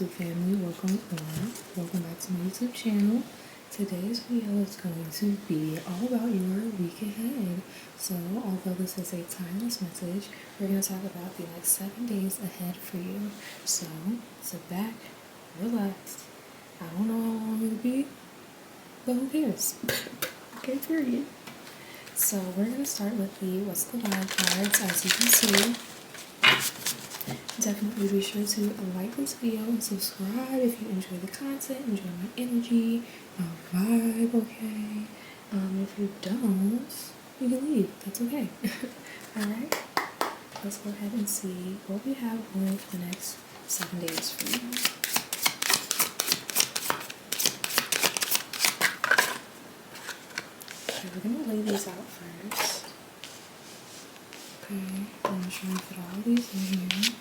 YouTube family, welcome back to my YouTube channel. Today's video is going to be all about your week ahead. So although this is a timeless message, we're going to talk about the next 7 days ahead for you. So sit back, relax. I don't know how long it'll be, but who cares? Okay, period. So we're going to start with the What's the Vibe cards. As you can see, definitely be sure to like this video and subscribe if you enjoy the content, enjoy my energy, my vibe, okay? If you don't, you can leave. That's okay. Alright? Let's go ahead and see what we have going for the next 7 days for you. Okay, we're going to lay these out first. Okay, I'm going to try and put all these in here.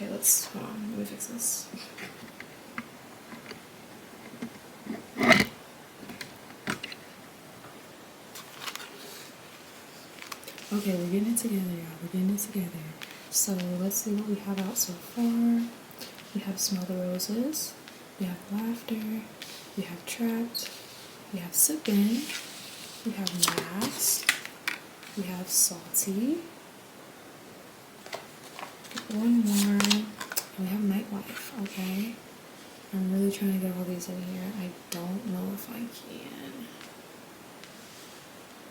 Okay, hold on, let me fix this. Okay, we're getting it together, y'all. We're getting it together. So let's see what we have out so far. We have Smell the Roses. We have Laughter. We have Trapped. We have Sippin'. We have Masked. We have Salty. One more. And we have Nightlife, okay? I'm really trying to get all these in here. I don't know if I can.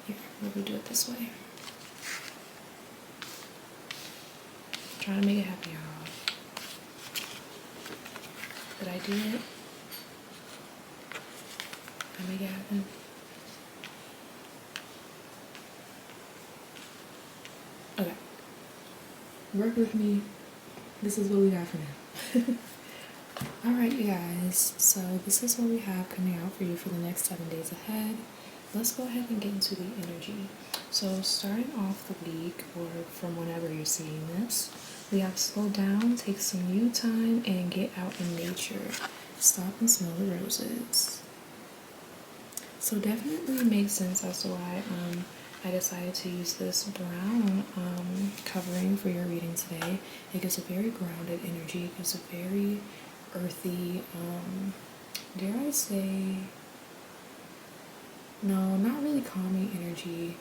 Here, let me do it this way. Trying to make it happen, y'all. Did I do it? Did I make it happen? Okay. Work with me. This is what we got for now. Alright, you guys. So this is what we have coming out for you for the next 7 days ahead. Let's go ahead and get into the energy. So starting off the week, or from whenever you're seeing this, we have slow down, take some you time, and get out in nature. Stop and smell the roses. So definitely makes sense as to why I decided to use this brown covering for your reading today. It gives a very grounded energy. It gives a very earthy, dare I say, no, not really calming energy.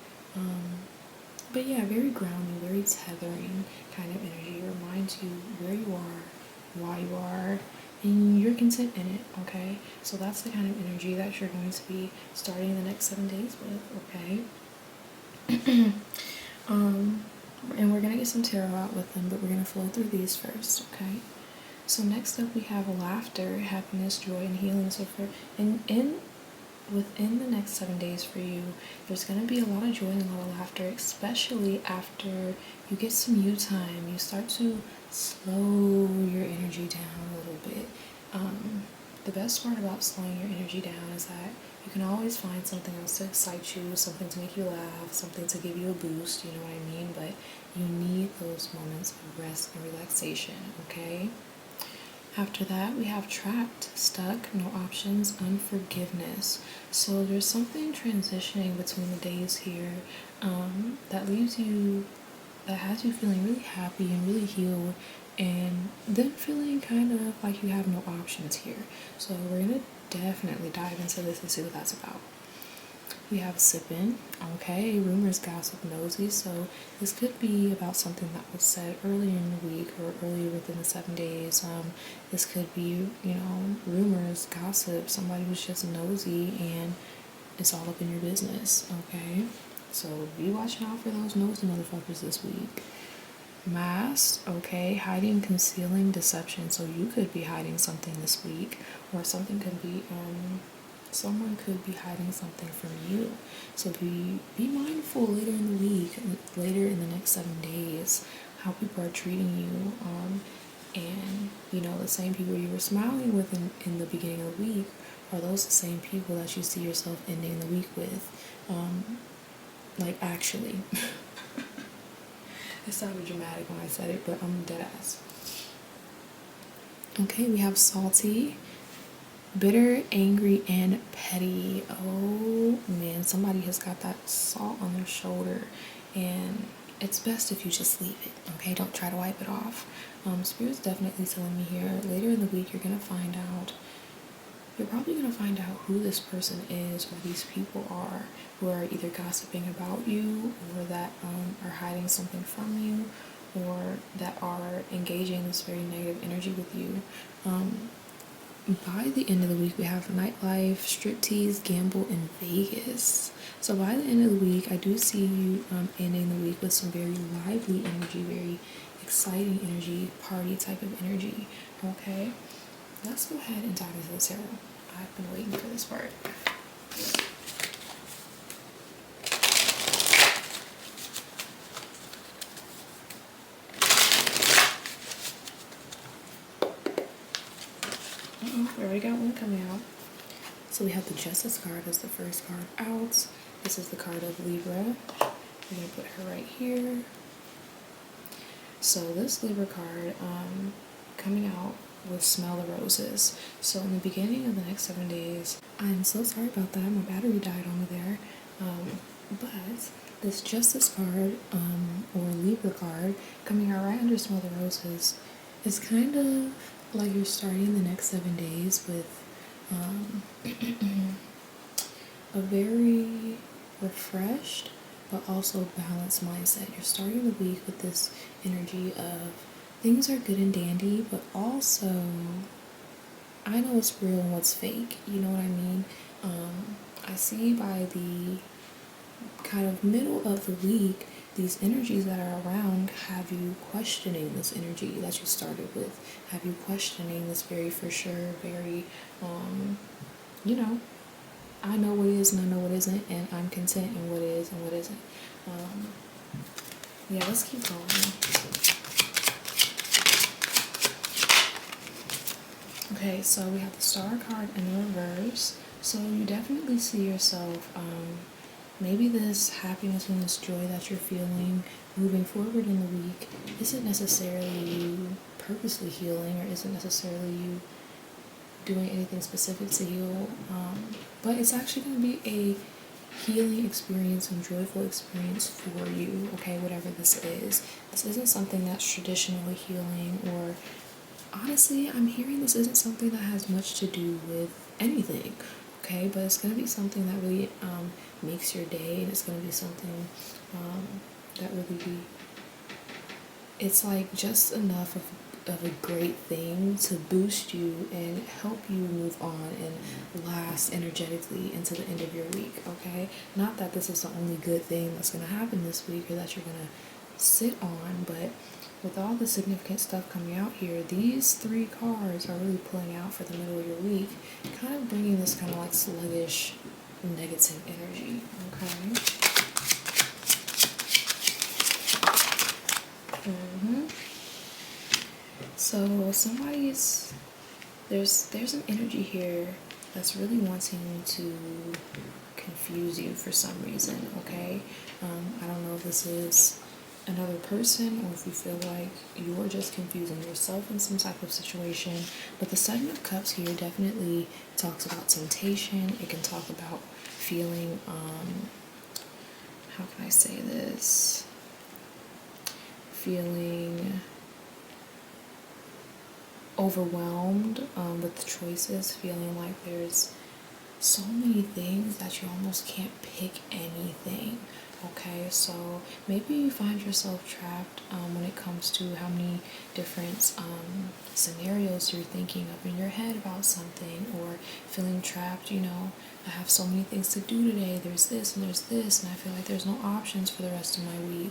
But yeah, very grounding, very tethering kind of energy. It reminds you where you are, why you are, and you're content in it, okay? So that's the kind of energy that you're going to be starting the next 7 days with, okay? And we're going to get some tarot out with them, but we're going to flow through these first, okay? So next up we have Laughter, Happiness, Joy, and Healing. So within the next 7 days for you, there's going to be a lot of joy and a lot of laughter, especially after you get some you time. You start to slow your energy down a little bit. The best part about slowing your energy down is that you can always find something else to excite you, something to make you laugh, something to give you a boost, you know what I mean? But you need those moments of rest and relaxation, okay? After that, we have Trapped, Stuck, No Options, Unforgiveness. So there's something transitioning between the days here that leaves you, that has you feeling really happy and really healed, and then feeling kind of like you have no options here. So we're going to definitely dive into this and see what that's about. We have Sippin', okay, rumors, gossip, nosy. So this could be about something that was said earlier in the week or earlier within the 7 days. This could be, rumors, gossip. Somebody was just nosy and it's all up in your business, okay? So be watching out for those nosy motherfuckers this week. Masked, okay, hiding, concealing, deception. So you could be hiding something this week, or something could be someone could be hiding something from you. So be mindful later in the week, later in the next 7 days, how people are treating you, and the same people you were smiling with in the beginning of the week are those the same people that you see yourself ending the week with, like actually. It sounded dramatic when I said it, but I'm dead ass. Okay, we have salty, bitter, angry, and petty. Oh man, somebody has got that salt on their shoulder, and it's best if you just leave it, okay? Don't try to wipe it off. Spirit's definitely telling me here, later in the week, you're probably gonna find out who this person is, or these people are, who are either gossiping about you, or that are hiding something from you, or that are engaging this very negative energy with you. By the end of the week, we have nightlife, striptease, gamble, and Vegas. So by the end of the week, I do see you ending the week with some very lively energy, very exciting energy, party type of energy. Okay, let's go ahead and dive into the tarot. I've been waiting for this part. We already got one coming out. So we have the Justice card as the first card out. This is the card of Libra. We're going to put her right here. So this Libra card coming out with Smell the Roses. So in the beginning of the next 7 days, I'm so sorry about that. My battery died over there. But this Justice card or Libra card coming out right under Smell the Roses is kind of like you're starting the next 7 days with a very refreshed but also balanced mindset. You're starting the week with this energy of things are good and dandy, but also I know what's real and what's fake. You know what I mean? I see by the kind of middle of the week, these energies that are around have you questioning this energy that you started with, have you questioning this very for sure, very, I know what is and I know what isn't, and I'm content in what is and what isn't. Yeah, let's keep going. Okay, so we have the Star card in the reverse. So you definitely see yourself, maybe this happiness and this joy that you're feeling moving forward in the week isn't necessarily you purposely healing, or isn't necessarily you doing anything specific to heal, but it's actually going to be a healing experience and joyful experience for you, okay, whatever this is. This isn't something that's traditionally healing, or honestly, I'm hearing this isn't something that has much to do with anything, okay, but it's going to be something that really makes your day, and it's going to be something that really it's like just enough of a great thing to boost you and help you move on and last energetically into the end of your week, okay? Not that this is the only good thing that's going to happen this week, or that you're going to sit on, but with all the significant stuff coming out here, these 3 cards are really pulling out for the middle of your week, kind of bringing this kind of like sluggish, negative energy, okay? So there's an energy here that's really wanting to confuse you for some reason, okay? I don't know if this is another person, or if you feel like you're just confusing yourself in some type of situation, but the Seven of Cups here definitely talks about temptation. It can talk about feeling, how can I say this? Feeling overwhelmed with choices, feeling like there's so many things that you almost can't pick anything, okay? So maybe you find yourself trapped when it comes to how many different scenarios you're thinking of in your head about something, or feeling trapped, I have so many things to do today, there's this and there's this, and I feel like there's no options for the rest of my week,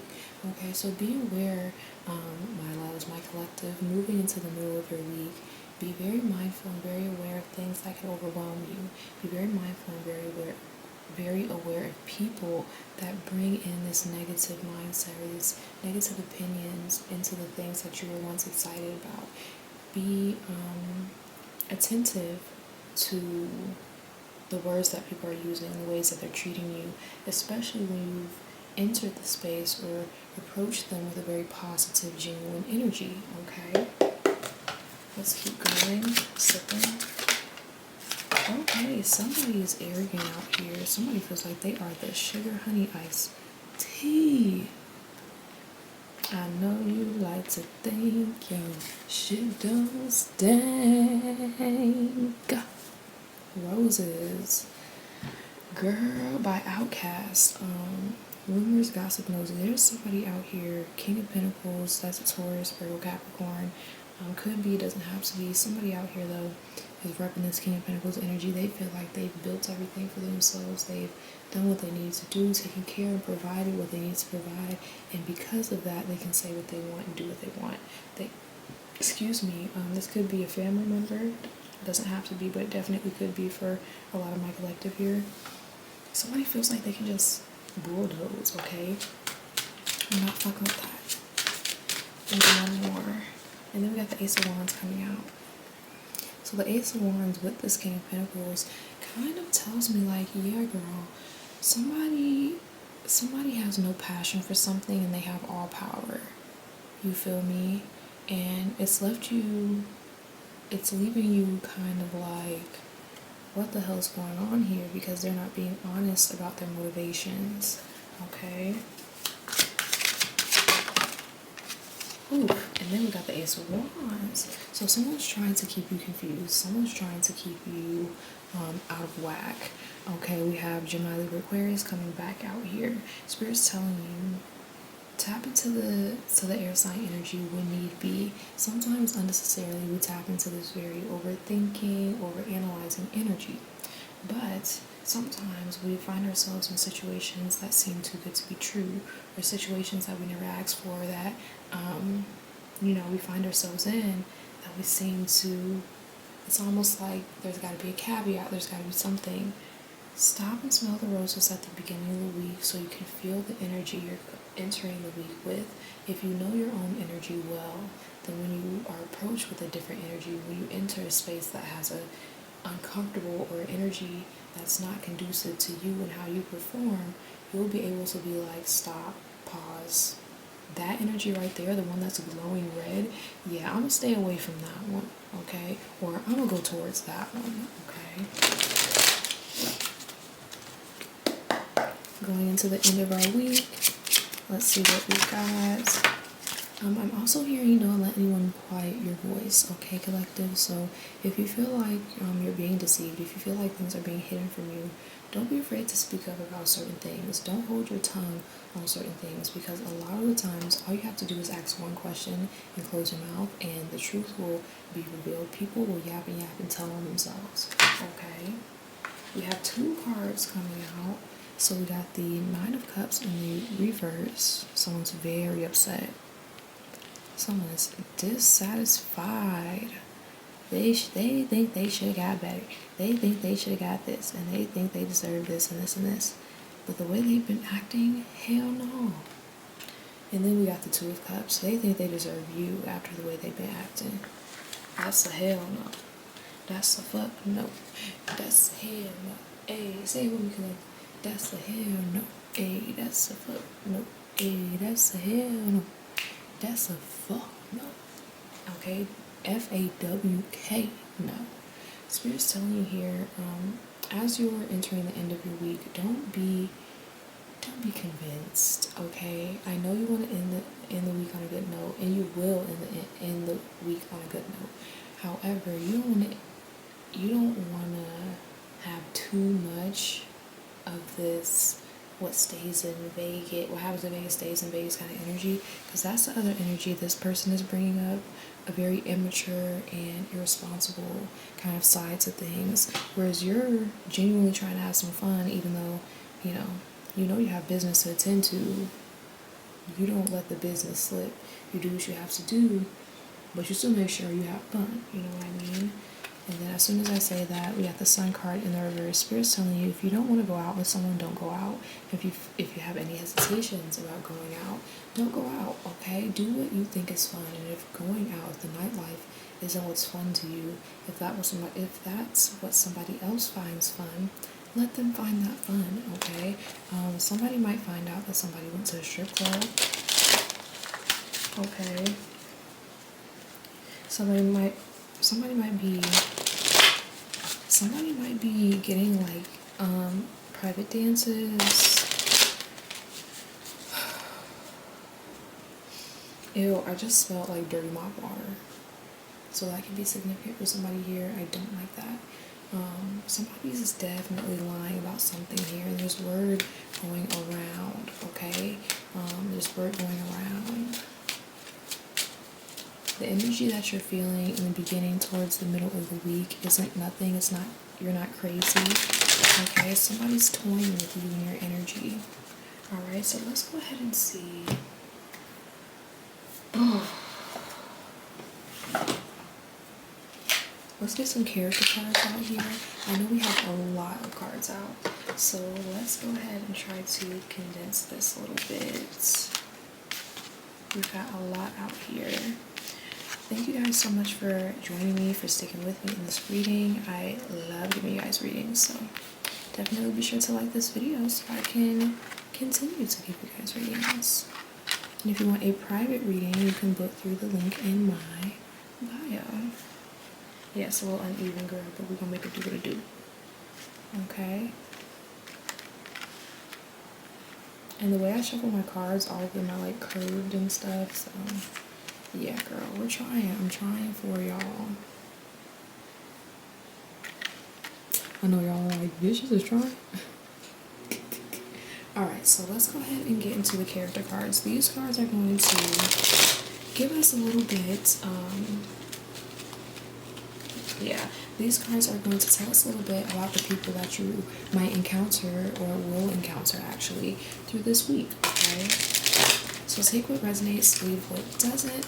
okay? So be aware, my loves, my collective, moving into the middle of your week. Be very mindful and very aware of things that can overwhelm you. Be very mindful and very aware of people that bring in this negative mindset, or these negative opinions into the things that you were once excited about. Be attentive to the words that people are using, the ways that they're treating you, especially when you've entered the space or approached them with a very positive, genuine energy, okay? Let's keep going. Sipping. Okay, somebody is arrogant out here. Somebody feels like they are the sugar honey iced tea. I know you like to think your shit don't stink. Roses. Girl by Outcast. Rumors, gossip, nosy. There's somebody out here. King of Pentacles. That's a Taurus, Virgo, Capricorn. Could be, doesn't have to be. Somebody out here though is repping this King of Pentacles energy. They feel like they've built everything for themselves. They've done what they need to do, taken care and provided what they need to provide, and because of that, they can say what they want and do what they want. This could be a family member. It doesn't have to be, but it definitely could be for a lot of my collective here. Somebody feels like they can just bulldoze, okay? I'm not fucking with that. And one more. And then we got the Ace of Wands coming out. So the Ace of Wands with this King of Pentacles kind of tells me like, yeah, girl, somebody has no passion for something and they have all power. You feel me? And it's leaving you kind of like, what the hell's going on here? Because they're not being honest about their motivations. Okay? Ooh, and then we got the Ace of Wands. So someone's trying to keep you confused. Someone's trying to keep you out of whack. Okay, we have Gemini, Libra, Aquarius coming back out here. Spirit's telling you, tap into the air sign energy when need be. Sometimes unnecessarily we tap into this very overthinking, overanalyzing energy. But sometimes we find ourselves in situations that seem too good to be true, or situations that we never asked for that, we find ourselves in, that we seem to, it's almost like there's got to be a caveat, there's got to be something. Stop and smell the roses at the beginning of the week so you can feel the energy you're entering the week with. If you know your own energy well, then when you are approached with a different energy, when you enter a space that has a uncomfortable or energy that's not conducive to you and how you perform, you'll be able to be like, stop, pause. That energy right there, the one that's glowing red, yeah, I'm gonna stay away from that one, okay? Or I'm gonna go towards that one, okay? Going into the end of our week, let's see what we got. I'm also hearing, don't let anyone quiet your voice, okay, collective? So if you feel like you're being deceived, if you feel like things are being hidden from you, don't be afraid to speak up about certain things. Don't hold your tongue on certain things, because a lot of the times all you have to do is ask one question and close your mouth and the truth will be revealed. People will yap and tell on themselves, okay? We have two cards coming out. So we got the Nine of Cups in the reverse. Someone's very upset. Someone is dissatisfied. They think they should have got better. They think they should have got this, and they think they deserve this and this and this. But the way they've been acting, hell no. And then we got the Two of Cups. They think they deserve you after the way they've been acting. That's a hell no. That's a fuck no. That's a hell no. Hey, say it with me, cause that's a hell no. Hey, that's a fuck no. Hey, that's a hell no. That's a fuck no. Okay? FAWK no. Spirit's telling you here, as you're entering the end of your week, don't be convinced, okay? I know you want to end the week on a good note, and you will end the week on a good note. However, you don't want to have too much of this what happens in Vegas stays in Vegas kind of energy, because that's the other energy this person is bringing up, a very immature and irresponsible kind of side to things, whereas you're genuinely trying to have some fun, even though you have business to attend to. You don't let the business slip. You do what you have to do, but you still make sure you have fun, you know what I mean? And then as soon as I say that, we got the Sun card in the reverse. Spirit's telling you, if you don't want to go out with someone, don't go out. If you have any hesitations about going out, don't go out, okay? Do what you think is fun. And if going out, if the nightlife isn't what's fun to you, if that's what somebody else finds fun, let them find that fun, okay? Somebody might find out that somebody went to a strip club, okay? Somebody might somebody might be getting like private dances. Ew, I just smelled like dirty mop water. So that can be significant for somebody here. I don't like that. Somebody's definitely lying about something here. There's word going around, okay? There's word going around. The energy that you're feeling in the beginning towards the middle of the week isn't nothing. It's not, you're not crazy, okay? Somebody's toying with you and your energy. All right, so let's go ahead and see. Let's get some character cards out here. I know we have a lot of cards out, so let's go ahead and try to condense this a little bit. We've got a lot out here. Thank you guys so much for joining me, for sticking with me in this reading. I love giving you guys readings, so definitely be sure to like this video so I can continue to give you guys readings. And if you want a private reading, you can book through the link in my bio. Yeah, it's a little uneven, girl, but we're gonna make it do what it do. Okay? And the way I shuffle my cards, all of them are like curved and stuff, so yeah, girl, we're trying. I'm trying for y'all. I know y'all are like, bitches is trying. Alright, so let's go ahead and get into the character cards. These cards are going to give us a little bit, these cards are going to tell us a little bit about the people that you might encounter or will encounter actually through this week, okay? So take what resonates, leave what doesn't.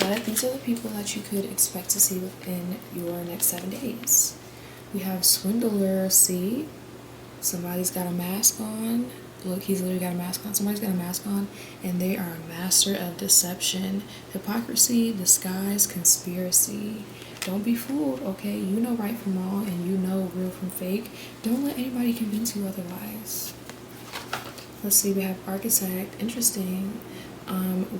But these are the people that you could expect to see within your next 7 days. We have Swindler C. Somebody's got a mask on. Look, he's literally got a mask on. Somebody's got a mask on, and they are a master of deception, hypocrisy, disguise, conspiracy. Don't be fooled, okay? You know right from wrong, and you know real from fake. Don't let anybody convince you otherwise. Let's see, we have architect, interesting.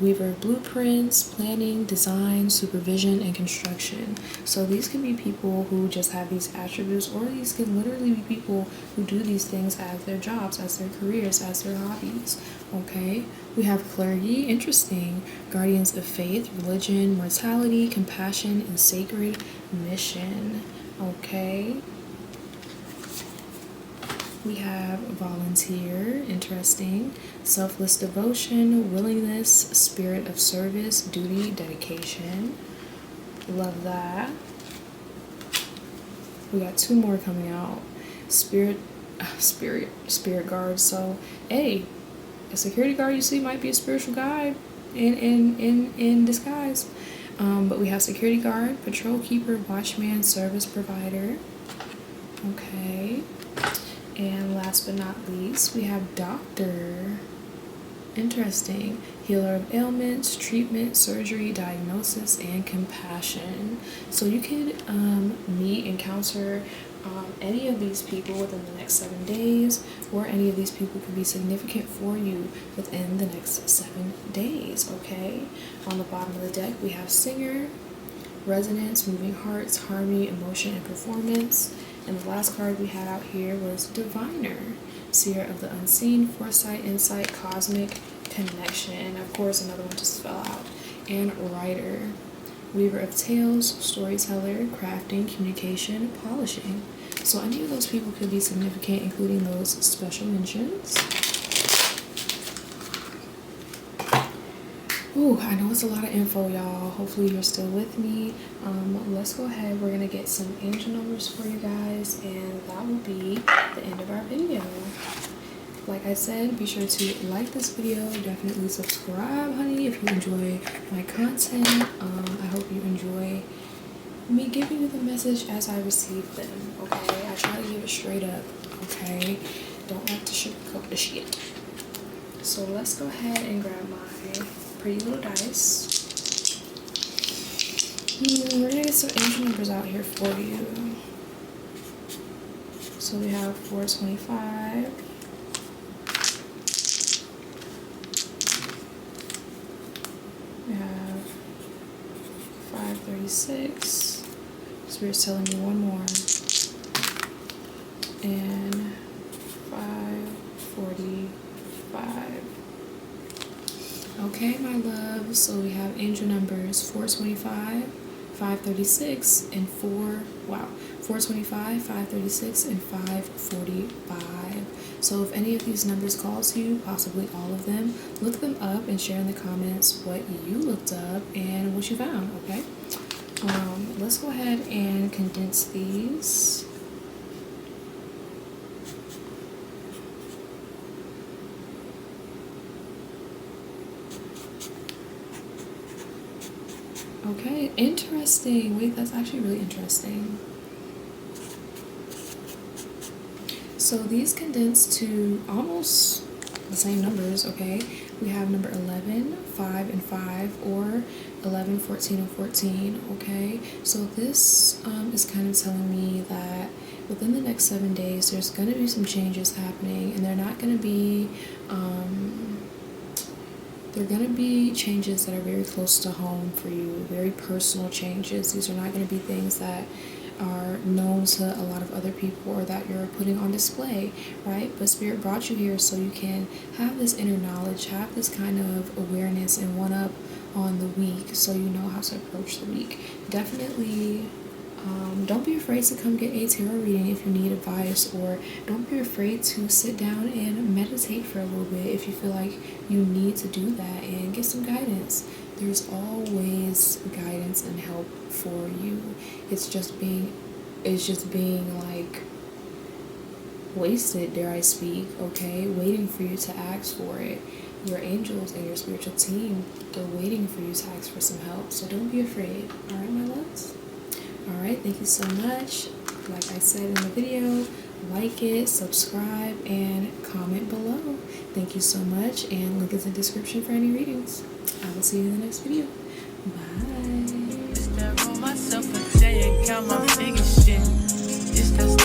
Weaver of blueprints, planning, design, supervision, and construction. So these can be people who just have these attributes, or these can literally be people who do these things as their jobs, as their careers, as their hobbies. Okay, we have clergy, interesting. Guardians of faith, religion, mortality, compassion, and sacred mission. Okay. We have volunteer, interesting, selfless devotion, willingness, spirit of service, duty, dedication. Love that. We got 2 more coming out. Spirit guard. So, hey, a security guard you see might be a spiritual guide in disguise. But we have security guard, patrol keeper, watchman, service provider. Okay. And last but not least, we have doctor. Interesting. Healer of ailments, treatment, surgery, diagnosis, and compassion. So you could encounter any of these people within the next 7 days, or any of these people could be significant for you within the next 7 days, okay? On the bottom of the deck, we have singer, resonance, moving hearts, harmony, emotion, and performance. And the last card we had out here was diviner, seer of the unseen, foresight, insight, cosmic connection, and of course another one just fell out, and writer, weaver of tales, storyteller, crafting, communication, polishing. So any of those people could be significant, including those special mentions. Ooh, I know it's a lot of info, y'all. Hopefully you're still with me. Let's go ahead. We're going to get some angel numbers for you guys, and that will be the end of our video. Like I said, be sure to like this video. Definitely subscribe, honey, if you enjoy my content. I hope you enjoy me giving you the message as I receive them, okay? I try to give it straight up, okay? Don't like to sugarcoat the shit. So let's go ahead and grab my pretty little dice. We're gonna get some angel numbers out here for you. So we have 425. We have 536. Spirit's telling me one more. And 545. Okay, my love. So we have angel numbers 425, 536, and 425, 536, and 545. So if any of these numbers call to you, possibly all of them, look them up and share in the comments what you looked up and what you found, okay? Let's go ahead and condense these. Okay, interesting. Wait, that's actually really interesting. So these condense to almost the same numbers, okay? We have number 11, 5, and 5, or 11, 14, and 14, okay? So this is kind of telling me that within the next 7 days, there's going to be some changes happening, and they're not going to be, they're going to be changes that are very close to home for you, very personal changes. These are not going to be things that are known to a lot of other people or that you're putting on display, right? But Spirit brought you here so you can have this inner knowledge, have this kind of awareness and one up on the week so you know how to approach the week. Definitely don't be afraid to come get a tarot reading if you need advice, or don't be afraid to sit down and meditate for a little bit if you feel like you need to do that and get some guidance. There's always guidance and help for you. It's just being like wasted, dare I speak, okay? Waiting for you to ask for it. Your angels and your spiritual team, they're waiting for you to ask for some help. So don't be afraid. All right, my loves? All right, thank you so much. Like I said in the video, like it, subscribe, and comment below. Thank you so much, and link is in the description for any readings. I will see you in the next video. Bye.